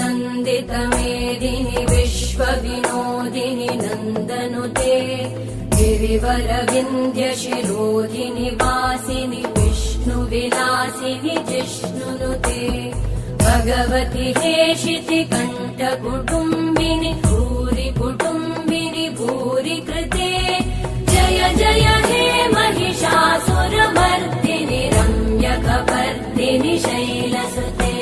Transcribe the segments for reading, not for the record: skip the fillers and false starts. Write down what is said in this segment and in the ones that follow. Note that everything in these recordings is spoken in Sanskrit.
नन्दितमेदिनि विश्वविनोदिनि नन्दनुते गिरिवरविन्द्यशिरोधिनि वासिनि विष्णुविलासिनि जिष्णुनुते भगवति हेशिति कण्ठकुटुम्बिनि भूरि कुटुम्बिनि भूरि कृते जय जय हे महिषासुरमर्दिनि रम्यकपर्दिनि शैलसुते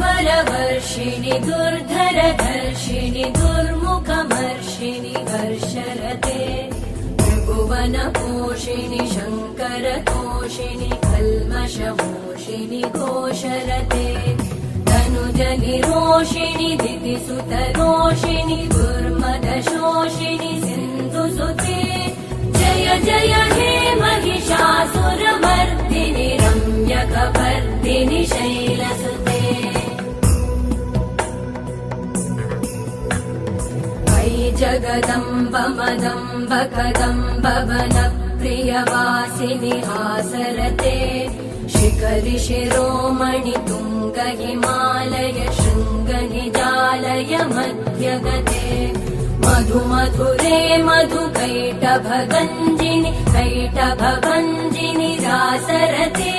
सुरवरवर्षिणि दुर्धरधर्षिणि दुर्मुखमर्षिणि हर्षरते त्रिभुवनपोषिणि शङ्करतोषिणि कल्मषमोषिणि घोषरते तनुजनिरोषिणि दितिसुतरोषिणि दुर्मदशोषिणि सिन्धुसुते जय जय हे महिषासुरमर्दिनि रम्यकपर्दिनि शैलसुते अयि जगदम्ब मदम्ब कदम्ब वनप्रियवासिनि हासरते शिखरि शिरोमणि तुङ्ग हिमालय शृङ्ग निजालय मध्यगते मधुमधुरे मधुकैटभगञ्जिनि कैटभभञ्जिनि रासरते